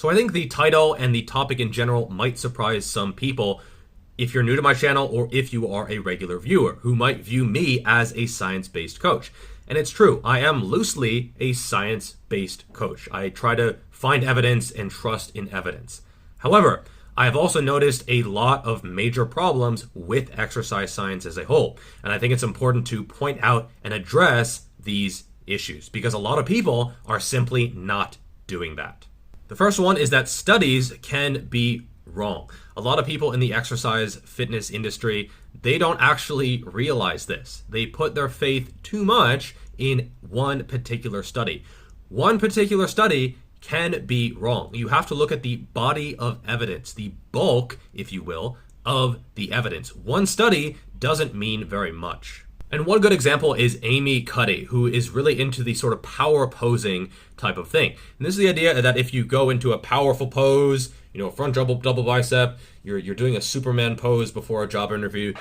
So I think the title and the topic in general might surprise some people if you're new to my channel or if you are a regular viewer who might view me as a science-based coach. And it's true, I am loosely a science-based coach. I try to find evidence and trust in evidence. However, I have also noticed a lot of major problems with exercise science as a whole. And I think it's important to point out and address these issues because a lot of people are simply not doing that. The first one is that studies can be wrong. A lot of people in the exercise fitness industry, they don't actually realize this. They put their faith too much in one particular study. One particular study can be wrong. You have to look at the body of evidence, the bulk, if you will, of the evidence. One study doesn't mean very much. And one good example is Amy Cuddy, who is really into the sort of power posing type of thing. And this is the idea that if you go into a powerful pose, front double bicep, you're doing a Superman pose before a job interview.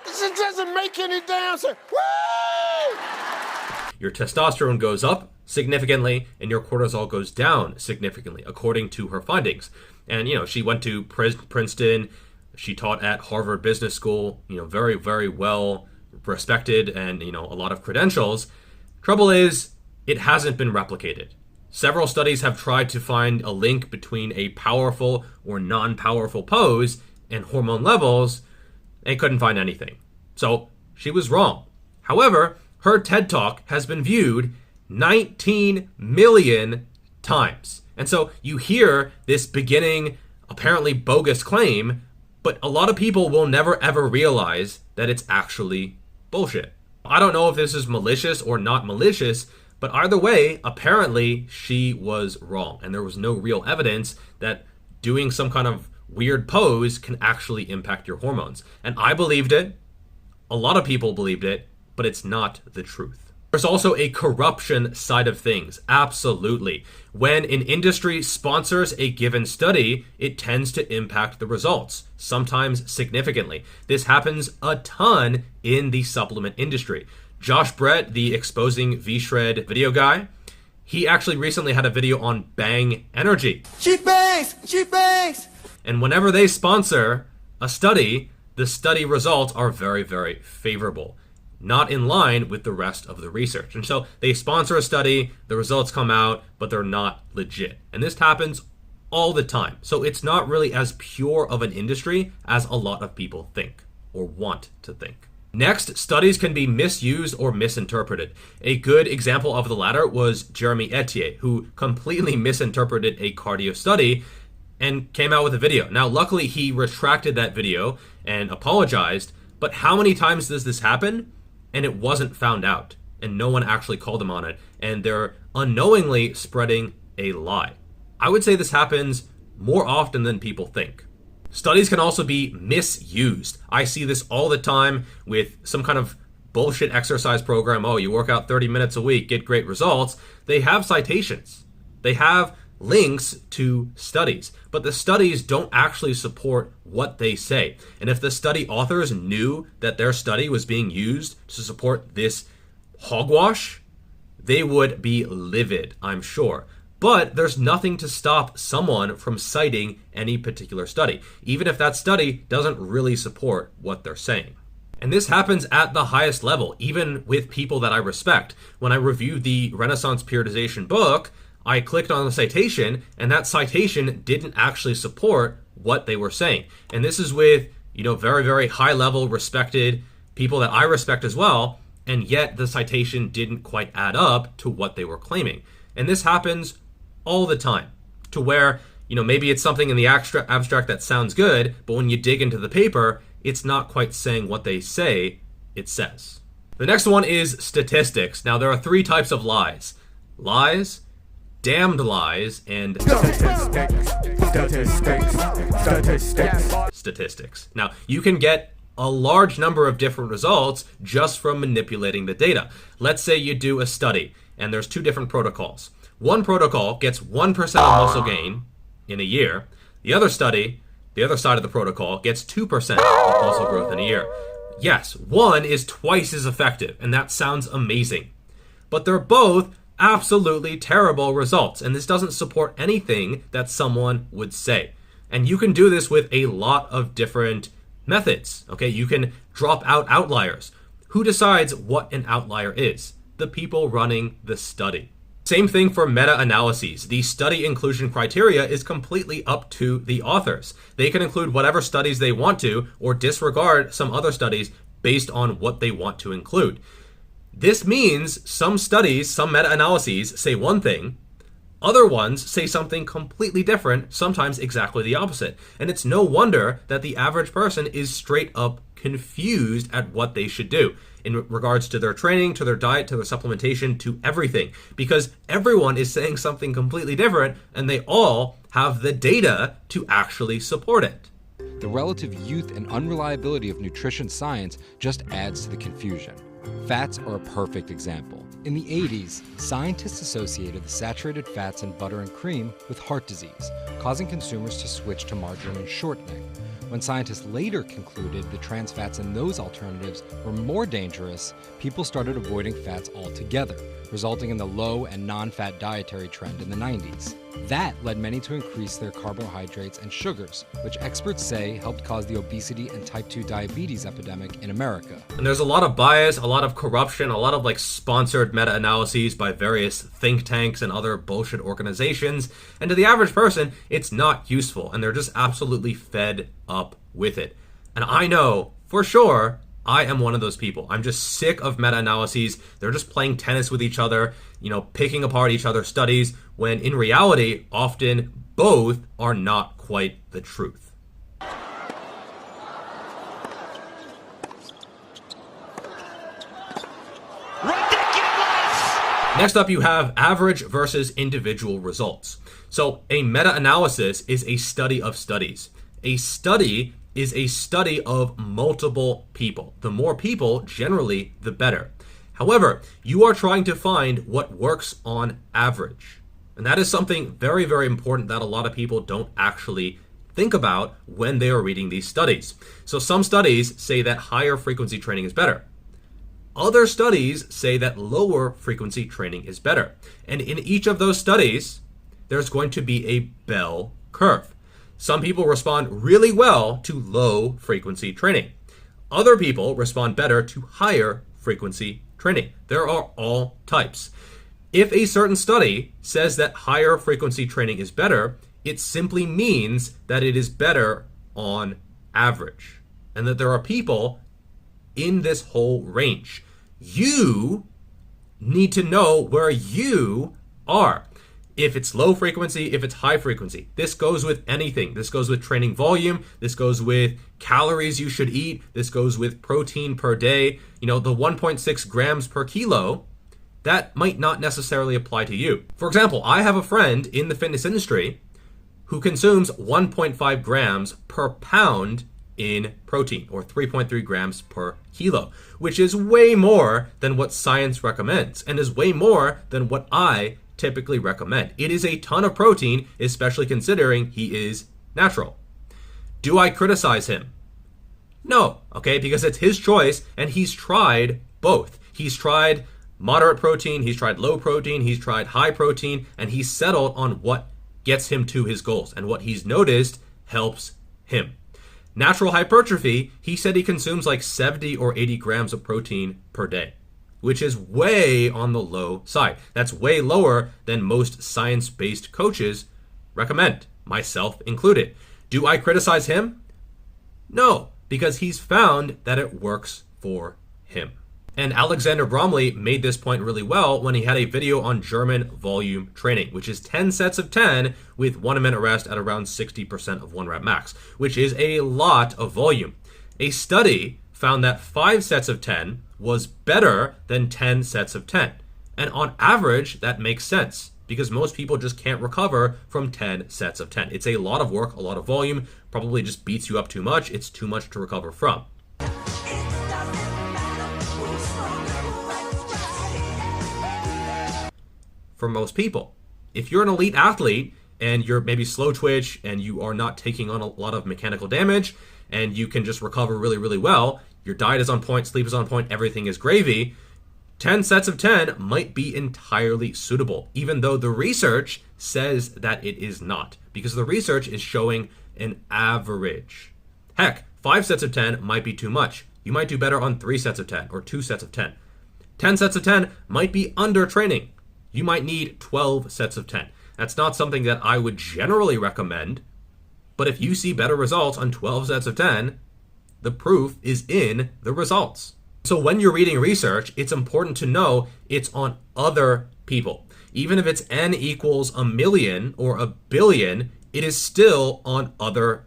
This doesn't make any damn sense. Woo! Your testosterone goes up significantly and your cortisol goes down significantly, according to her findings. And, she went to Princeton. She taught at Harvard Business School, very, very well respected and, a lot of credentials. Trouble is, it hasn't been replicated. Several studies have tried to find a link between a powerful or non-powerful pose and hormone levels. They couldn't find anything. So she was wrong. However, her TED Talk has been viewed 19 million times. And so you hear this beginning, apparently bogus claim, but a lot of people will never ever realize that it's actually bullshit. I don't know if this is malicious or not malicious, but either way, apparently she was wrong. And there was no real evidence that doing some kind of weird pose can actually impact your hormones. And I believed it. A lot of people believed it, but it's not the truth. There's also a corruption side of things. Absolutely. When an industry sponsors a given study, it tends to impact the results, sometimes significantly. This happens a ton in the supplement industry. Josh Brett, the Exposing V-Shred video guy, he actually recently had a video on Bang Energy. Cheap bangs! Cheap bangs! And whenever they sponsor a study, the study results are very, very favorable, not in line with the rest of the research. And so they sponsor a study, the results come out, but they're not legit. And this happens all the time. So it's not really as pure of an industry as a lot of people think or want to think. Next, studies can be misused or misinterpreted. A good example of the latter was Jeremy Etier, who completely misinterpreted a cardio study and came out with a video. Now, luckily, he retracted that video and apologized, but how many times does this happen? And it wasn't found out, and no one actually called him on it, and they're unknowingly spreading a lie. I would say this happens more often than people think. Studies can also be misused. I see this all the time with some kind of bullshit exercise program. Oh, you work out 30 minutes a week, get great results. They have citations. They have links to studies, but the studies don't actually support what they say. And if the study authors knew that their study was being used to support this hogwash, they would be livid, I'm sure. But there's nothing to stop someone from citing any particular study, even if that study doesn't really support what they're saying. And this happens at the highest level, even with people that I respect. When I reviewed the Renaissance Periodization book, I clicked on the citation, and that citation didn't actually support what they were saying. And this is with, very, very high level respected people that I respect as well, and yet the citation didn't quite add up to what they were claiming. And this happens all the time, to where, maybe it's something in the abstract that sounds good, but when you dig into the paper, it's not quite saying what they say it says. The next one is statistics. Now, there are three types of lies. Lies, damned lies, and statistics. Now, you can get a large number of different results just from manipulating the data. Let's say you do a study, and there's two different protocols. One protocol gets 1% of muscle gain in a year. The other study, the other side of the protocol, gets 2% of muscle growth in a year. Yes, one is twice as effective, and that sounds amazing. But they're both Absolutely terrible results. And this doesn't support anything that someone would say. And you can do this with a lot of different methods. Okay, you can drop out outliers. Who decides what an outlier is? The people running the study. Same thing for meta-analyses. The study inclusion criteria is completely up to the authors. They can include whatever studies they want to or disregard some other studies based on what they want to include. This means some studies, some meta-analyses say one thing, other ones say something completely different, sometimes exactly the opposite. And it's no wonder that the average person is straight up confused at what they should do in regards to their training, to their diet, to their supplementation, to everything. Because everyone is saying something completely different and they all have the data to actually support it. The relative youth and unreliability of nutrition science just adds to the confusion. Fats are a perfect example. In the 80s, scientists associated the saturated fats in butter and cream with heart disease, causing consumers to switch to margarine and shortening. When scientists later concluded the trans fats in those alternatives were more dangerous, people started avoiding fats altogether, resulting in the low and non-fat dietary trend in the 90s. That led many to increase their carbohydrates and sugars, which experts say helped cause the obesity and type 2 diabetes epidemic in America. And there's a lot of bias, a lot of corruption, a lot of sponsored meta-analyses by various think tanks and other bullshit organizations. And to the average person, it's not useful and they're just absolutely fed up with it. And I know for sure I am one of those people. I'm just sick of meta-analyses. They're just playing tennis with each other, picking apart each other's studies, when in reality, often both are not quite the truth. Ridiculous! Next up, you have average versus individual results. So a meta-analysis is a study of studies. A study is a study of multiple people. The more people, generally, the better. However, you are trying to find what works on average. And that is something very, very important that a lot of people don't actually think about when they are reading these studies. So some studies say that higher frequency training is better. Other studies say that lower frequency training is better. And in each of those studies, there's going to be a bell curve. Some people respond really well to low frequency training. Other people respond better to higher frequency training. There are all types. If a certain study says that higher frequency training is better, it simply means that it is better on average and that there are people in this whole range. You need to know where you are. If it's low frequency, if it's high frequency. This goes with anything. This goes with training volume. This goes with calories you should eat. This goes with protein per day. The 1.6 grams per kilo, that might not necessarily apply to you. For example, I have a friend in the fitness industry who consumes 1.5 grams per pound in protein, or 3.3 grams per kilo, which is way more than what science recommends and is way more than what I typically recommend. It is a ton of protein, especially considering he is natural. Do I criticize him? No, okay, because it's his choice and he's tried both. He's tried moderate protein, he's tried low protein, he's tried high protein, and he's settled on what gets him to his goals and what he's noticed helps him. Natural hypertrophy, he said he consumes 70 or 80 grams of protein per day, which is way on the low side. That's way lower than most science-based coaches recommend, myself included. Do I criticize him? No, because he's found that it works for him. And Alexander Bromley made this point really well when he had a video on German volume training, which is 10 sets of 10 with 1 minute rest at around 60% of 1 rep max, which is a lot of volume. A study found that 5 sets of 10 was better than 10 sets of 10. And on average, that makes sense because most people just can't recover from 10 sets of 10. It's a lot of work, a lot of volume, probably just beats you up too much. It's too much to recover from. For most people, if you're an elite athlete and you're maybe slow twitch and you are not taking on a lot of mechanical damage and you can just recover really, really well, your diet is on point, sleep is on point, everything is gravy, 10 sets of 10 might be entirely suitable, even though the research says that it is not, because the research is showing an average. Heck, 5 sets of 10 might be too much. You might do better on 3 sets of 10 or 2 sets of 10. 10 sets of 10 might be under training. You might need 12 sets of 10. That's not something that I would generally recommend, but if you see better results on 12 sets of 10, the proof is in the results. So when you're reading research, it's important to know it's on other people. Even if it's n equals 1,000,000 or 1,000,000,000, it is still on other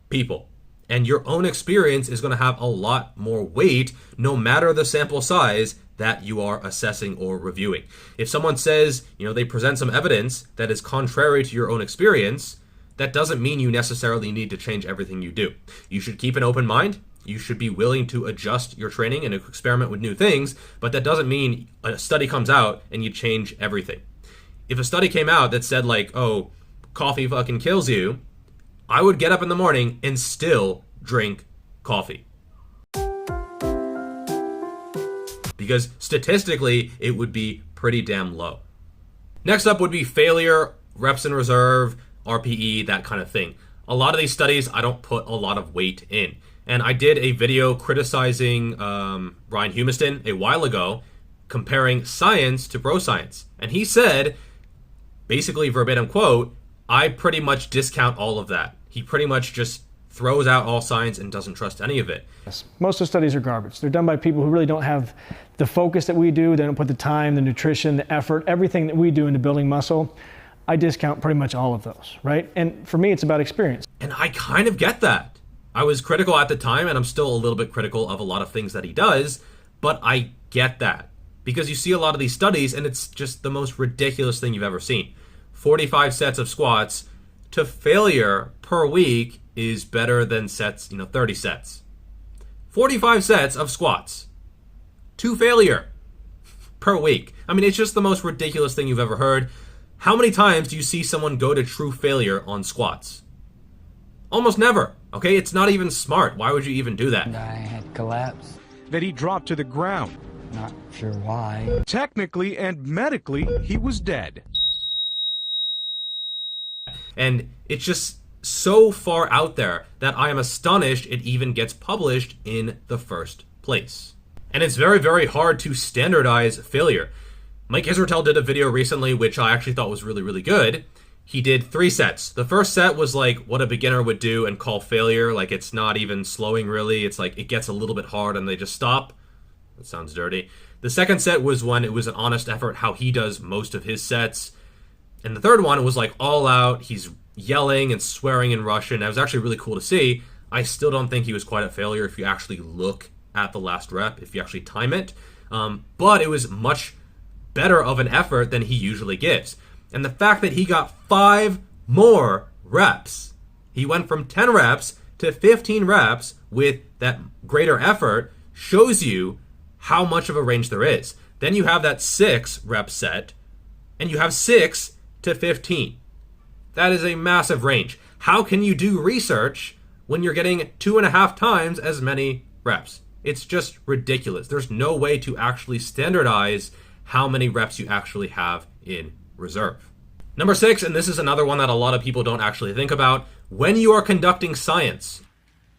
people. And your own experience is going to have a lot more weight no matter the sample size that you are assessing or reviewing. If someone says, they present some evidence that is contrary to your own experience, that doesn't mean you necessarily need to change everything you do. You should keep an open mind. You should be willing to adjust your training and experiment with new things, but that doesn't mean a study comes out and you change everything. If a study came out that said coffee fucking kills you, I would get up in the morning and still drink coffee. Because statistically, it would be pretty damn low. Next up would be failure, reps in reserve, RPE, that kind of thing. A lot of these studies, I don't put a lot of weight in. And I did a video criticizing Ryan Humiston a while ago, comparing science to bro science. And he said, basically verbatim quote, I pretty much discount all of that. He pretty much just throws out all science and doesn't trust any of it. Yes. Most of the studies are garbage. They're done by people who really don't have the focus that we do. They don't put the time, the nutrition, the effort, everything that we do into building muscle. I discount pretty much all of those, right? And for me, it's about experience. And I kind of get that. I was critical at the time, and I'm still a little bit critical of a lot of things that he does, but I get that. Because you see a lot of these studies, and it's just the most ridiculous thing you've ever seen. 45 sets of squats to failure per week is better than 30 sets. 45 sets of squats to failure per week. I mean, it's just the most ridiculous thing you've ever heard. How many times do you see someone go to true failure on squats? Almost never. Okay, it's not even smart. Why would you even do that? I had collapsed. That he dropped to the ground. Not sure why. Technically and medically, he was dead. And it's just so far out there that I am astonished it even gets published in the first place. And it's very, very hard to standardize failure. Mike Israetel did a video recently, which I actually thought was really, really good. He did 3 sets. The first set was like what a beginner would do and call failure. Like, it's not even slowing really. It's like it gets a little bit hard and they just stop. That sounds dirty. The second set was when it was an honest effort, how he does most of his sets. And the third one was like all out. He's yelling and swearing in Russian. That was actually really cool to see. I still don't think he was quite a failure if you actually look at the last rep, if you actually time it. But it was much better of an effort than he usually gives. And the fact that he got 5 more reps, he went from 10 reps to 15 reps with that greater effort, shows you how much of a range there is. Then you have that 6 rep set, and you have 6 to 15. That is a massive range. How can you do research when you're getting 2.5 times as many reps? It's just ridiculous. There's no way to actually standardize how many reps you actually have in reserve. Number 6, and this is another one that a lot of people don't actually think about, when you are conducting science.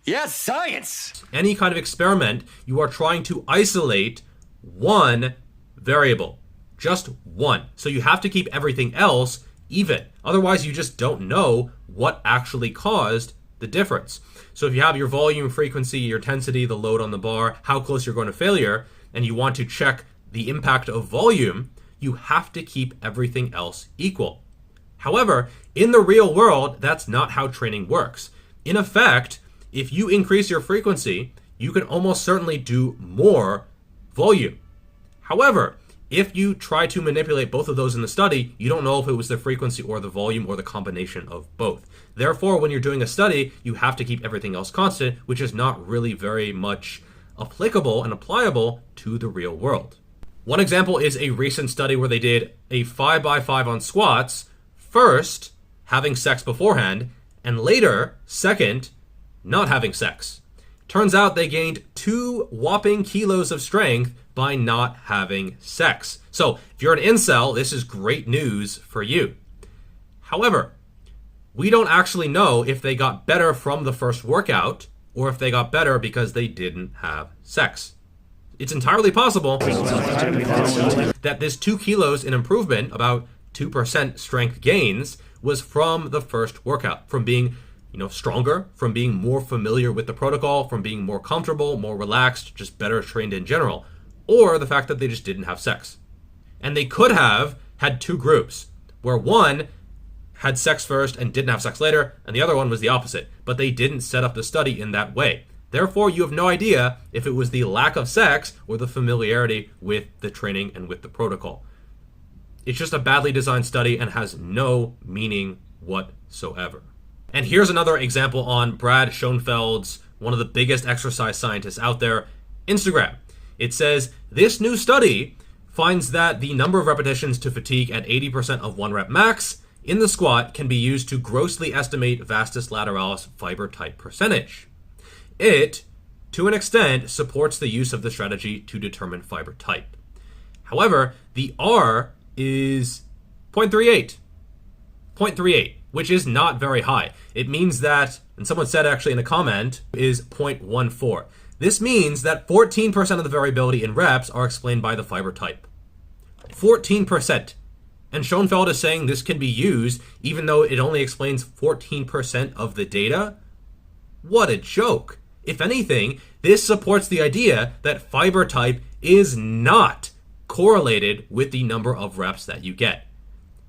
Yes, science! Any kind of experiment, you are trying to isolate one variable. Just one. So you have to keep everything else even. Otherwise, you just don't know what actually caused the difference. So if you have your volume, frequency, your intensity, the load on the bar, how close you're going to failure, and you want to check the impact of volume, you have to keep everything else equal. However, in the real world, that's not how training works. In effect, if you increase your frequency, you can almost certainly do more volume. However, if you try to manipulate both of those in the study, you don't know if it was the frequency or the volume or the combination of both. Therefore, when you're doing a study, you have to keep everything else constant, which is not really very much applicable and applicable to the real world. One example is a recent study where they did a 5x5 on squats, first, having sex beforehand, and later, second, not having sex. Turns out they gained 2 whopping kilos of strength by not having sex. So if you're an incel, this is great news for you. However, we don't actually know if they got better from the first workout or if they got better because they didn't have sex. It's entirely possible that this 2 kilos in improvement, about 2% strength gains, was from the first workout, from being stronger, from being more familiar with the protocol, from being more comfortable, more relaxed, just better trained in general, or the fact that they just didn't have sex. And they could have had 2 groups, where one had sex first and didn't have sex later, and the other one was the opposite, but they didn't set up the study in that way. Therefore, you have no idea if it was the lack of sex or the familiarity with the training and with the protocol. It's just a badly designed study and has no meaning whatsoever. And here's another example on Brad Schoenfeld's, one of the biggest exercise scientists out there, Instagram. It says, this new study finds that the number of repetitions to fatigue at 80% of 1 rep max in the squat can be used to grossly estimate vastus lateralis fiber type percentage. It, to an extent, supports the use of the strategy to determine fiber type. However, the R is 0.38. 0.38, which is not very high. It means that, and someone said actually in a comment, is 0.14. This means that 14% of the variability in reps are explained by the fiber type. 14%. And Schoenfeld is saying this can be used even though it only explains 14% of the data? What a joke. If anything, this supports the idea that fiber type is not correlated with the number of reps that you get.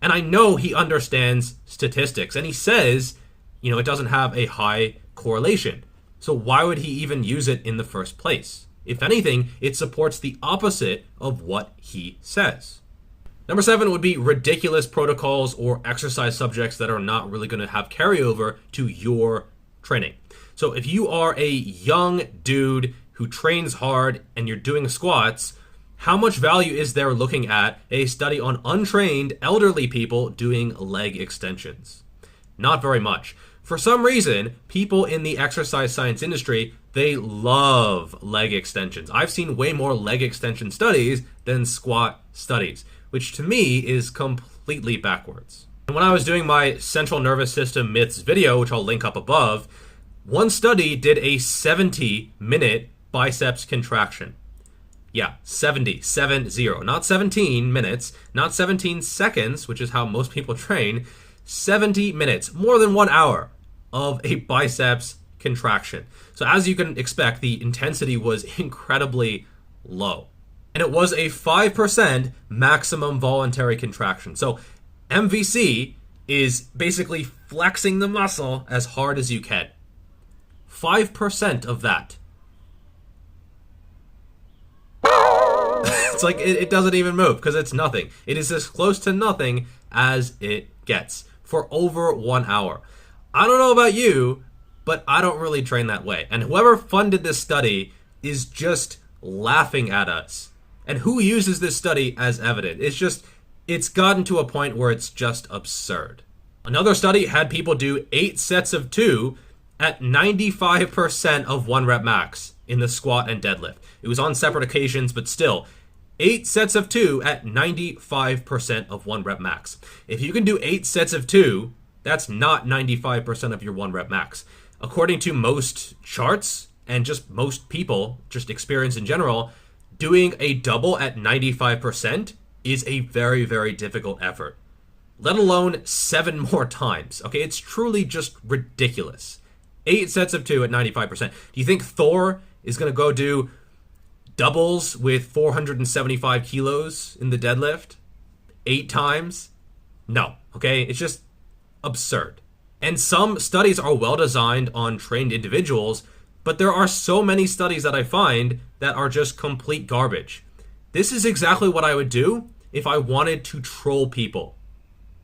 And I know he understands statistics, and he says, it doesn't have a high correlation. So why would he even use it in the first place? If anything, it supports the opposite of what he says. Number 7 would be ridiculous protocols or exercise subjects that are not really going to have carryover to your training. So if you are a young dude who trains hard and you're doing squats, how much value is there looking at a study on untrained elderly people doing leg extensions? Not very much. For some reason, people in the exercise science industry, they love leg extensions. I've seen way more leg extension studies than squat studies, which to me is completely backwards. And when I was doing my central nervous system myths video, which I'll link up above, one study did a 70-minute biceps contraction. Yeah, 70, not 17 minutes, not 17 seconds, which is how most people train, 70 minutes, more than 1 hour of a biceps contraction. So as you can expect, the intensity was incredibly low. And it was a 5% maximum voluntary contraction. So MVC is basically flexing the muscle as hard as you can. 5% of that. It's like it doesn't even move because it's nothing. It is as close to nothing as it gets for over 1 hour. I don't know about you, but I don't really train that way. And whoever funded this study is just laughing at us. And who uses this study as evidence? It's gotten to a point where it's just absurd. Another study had people do 8 sets of 2 at 95% of 1 rep max in the squat and deadlift. It was on separate occasions, but still, 8 sets of 2 at 95% of 1 rep max. If you can do 8 sets of 2, that's not 95% of your 1 rep max. According to most charts and just most people, just experience in general, doing a double at 95% is a very, very difficult effort, let alone 7 more times. Okay, it's truly just ridiculous. 8 sets of 2 at 95%. Do you think Thor is going to go do doubles with 475 kilos in the deadlift 8 times? No, okay? It's just absurd. And some studies are well designed on trained individuals, but there are so many studies that I find that are just complete garbage. This is exactly what I would do if I wanted to troll people.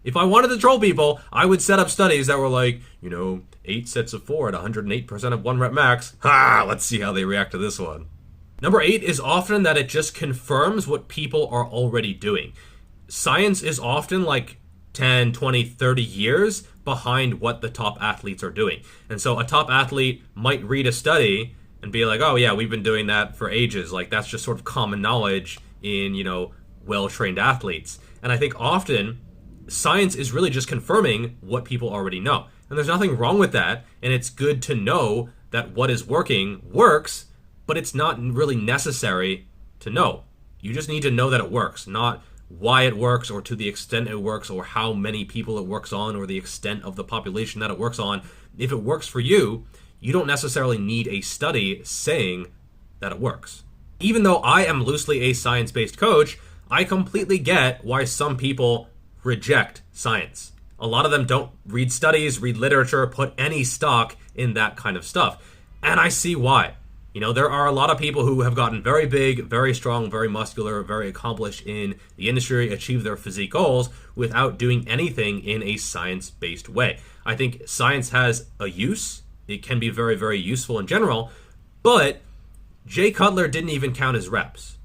If I wanted to troll people, I would set up studies that were like, 8 sets of 4 at 108% of 1 rep max. Let's see how they react to this one. Number 8 is often that it just confirms what people are already doing. Science is often like 10, 20, 30 years behind what the top athletes are doing. And so a top athlete might read a study and be like, oh yeah, we've been doing that for ages. Like that's just sort of common knowledge in, well-trained athletes. And I think often science is really just confirming what people already know. And there's nothing wrong with that. And it's good to know that what is working works, but it's not really necessary to know. You just need to know that it works, not why it works or to the extent it works or how many people it works on or the extent of the population that it works on. If it works for you, you don't necessarily need a study saying that it works. Even though I am loosely a science-based coach, I completely get why some people reject science. A lot of them don't read studies, read literature, put any stock in that kind of stuff. And I see why. There are a lot of people who have gotten very big, very strong, very muscular, very accomplished in the industry, achieve their physique goals without doing anything in a science-based way. I think science has a use. It can be very, very useful in general, but Jay Cutler didn't even count his reps.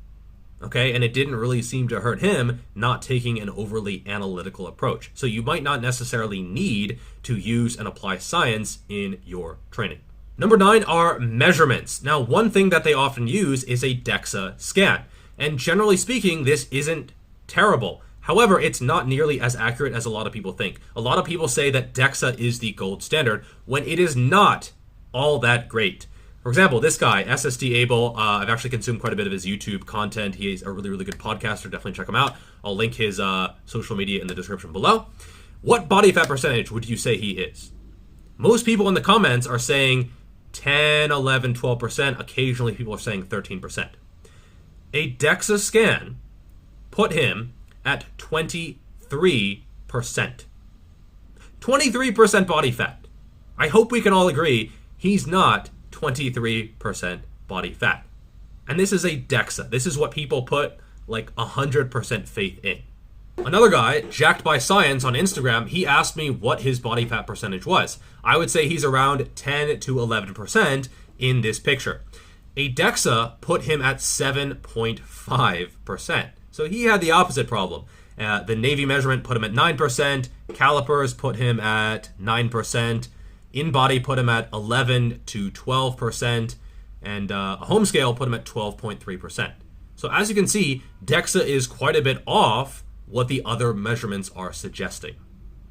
Okay, and it didn't really seem to hurt him not taking an overly analytical approach. So you might not necessarily need to use and apply science in your training. Number 9 are measurements. Now, one thing that they often use is a DEXA scan. And generally speaking, this isn't terrible. However, it's not nearly as accurate as a lot of people think. A lot of people say that DEXA is the gold standard when it is not all that great. For example, this guy, SSD Abel, I've actually consumed quite a bit of his YouTube content. He's a really, really good podcaster. Definitely check him out. I'll link his social media in the description below. What body fat percentage would you say he is? Most people in the comments are saying 10, 11, 12%. Occasionally people are saying 13%. A DEXA scan put him at 23%. 23% body fat. I hope we can all agree he's not 23% body fat. And this is a DEXA. This is what people put like 100% faith in. Another guy, Jacked by Science on Instagram, he asked me what his body fat percentage was. I would say he's around 10 to 11% in this picture. A DEXA put him at 7.5%. So he had the opposite problem. The Navy measurement put him at 9%. Calipers put him at 9%. In-body put him at 11 to 12%. And a home scale put him at 12.3%. So as you can see, DEXA is quite a bit off what the other measurements are suggesting.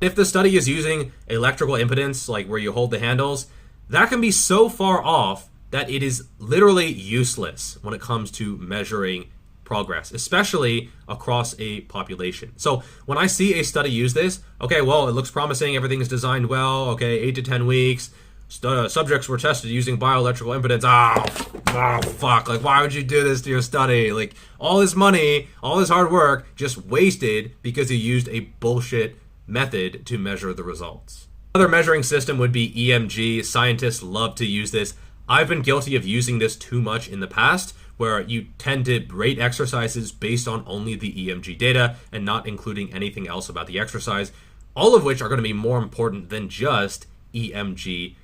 If the study is using electrical impedance, like where you hold the handles, that can be so far off that it is literally useless when it comes to measuring progress, especially across a population. So when I see a study use this, okay, well, it looks promising, everything is designed well, okay, 8 to 10 weeks, subjects were tested using bioelectrical impedance. Oh, fuck, like why would you do this to your study? Like all this money, all this hard work just wasted because you used a bullshit method to measure the results. Another measuring system would be EMG. Scientists love to use this. I've been guilty of using this too much in the past, where you tend to rate exercises based on only the EMG data and not including anything else about the exercise, all of which are going to be more important than just EMG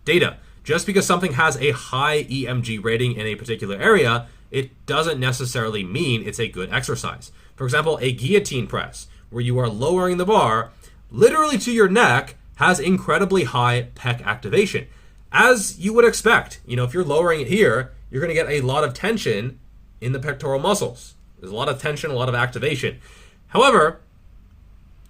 data. Just because something has a high EMG rating in a particular area, it doesn't necessarily mean it's a good exercise. For example, a guillotine press, where you are lowering the bar literally to your neck, has incredibly high pec activation. As you would expect, if you're lowering it here, you're going to get a lot of tension in the pectoral muscles. There's a lot of tension, a lot of activation. However,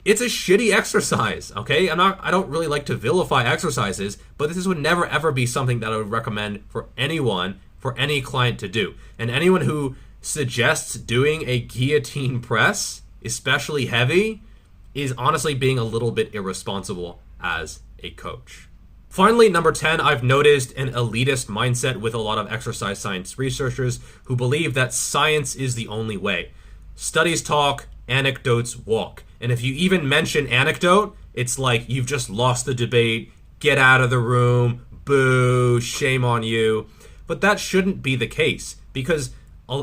it's a shitty exercise, okay? I don't really like to vilify exercises, but this would never ever be something that I would recommend for anyone, for any client to do. And anyone who suggests doing a guillotine press, especially heavy, is honestly being a little bit irresponsible as a coach. Finally, number 10, I've noticed an elitist mindset with a lot of exercise science researchers who believe that science is the only way. Studies talk, anecdotes walk. And if you even mention anecdote, it's like you've just lost the debate, get out of the room, boo, shame on you. But that shouldn't be the case, because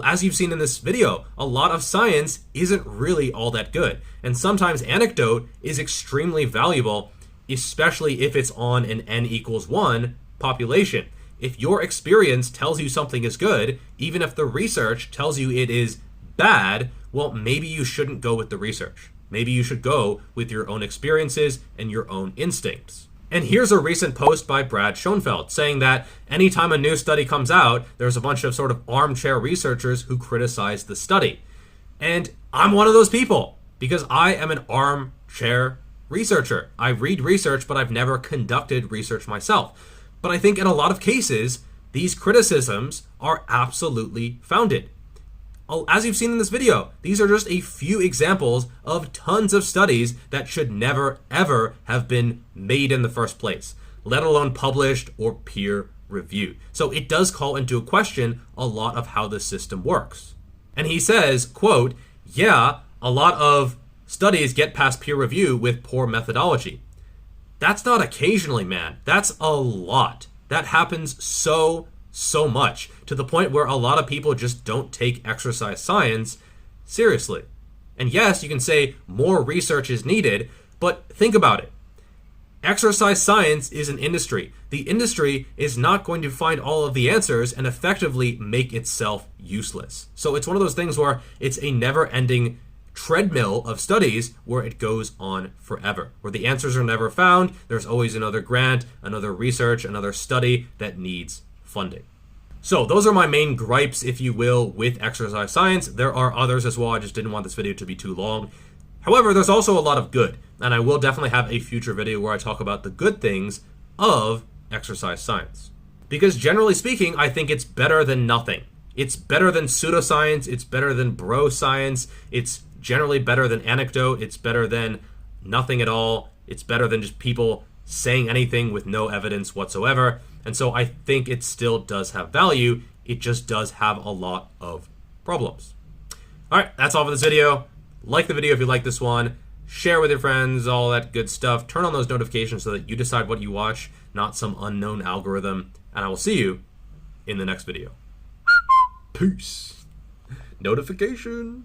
as you've seen in this video, a lot of science isn't really all that good. And sometimes anecdote is extremely valuable, especially if it's on an N=1 population. If your experience tells you something is good, even if the research tells you it is bad, well, maybe you shouldn't go with the research. Maybe you should go with your own experiences and your own instincts. And here's a recent post by Brad Schoenfeld saying that anytime a new study comes out, there's a bunch of sort of armchair researchers who criticize the study. And I'm one of those people because I am an armchair researcher. I read research, but I've never conducted research myself. But I think in a lot of cases, these criticisms are absolutely founded. As you've seen in this video, these are just a few examples of tons of studies that should never, ever have been made in the first place, let alone published or peer reviewed. So it does call into question a lot of how the system works. And he says, quote, yeah, a lot of studies get past peer review with poor methodology. That's not occasionally, man. That's a lot. That happens so much, to the point where a lot of people just don't take exercise science seriously. And yes, you can say more research is needed, but think about it. Exercise science is an industry. The industry is not going to find all of the answers and effectively make itself useless. So it's one of those things where it's a never-ending treadmill of studies where it goes on forever, where the answers are never found. There's always another grant, another research, another study that needs funding. So those are my main gripes, if you will, with exercise science. There are others as well. I just didn't want this video to be too long. However, there's also a lot of good, and I will definitely have a future video where I talk about the good things of exercise science. Because generally speaking, I think it's better than nothing. It's better than pseudoscience. It's better than bro science. It's generally better than anecdote. It's better than nothing at all. It's better than just people saying anything with no evidence whatsoever. And so I think it still does have value. It just does have a lot of problems. All right, that's all for this video. Like the video if you like this one. Share with your friends, all that good stuff. Turn on those notifications so that you decide what you watch, not some unknown algorithm. And I will see you in the next video. Peace. Notifications.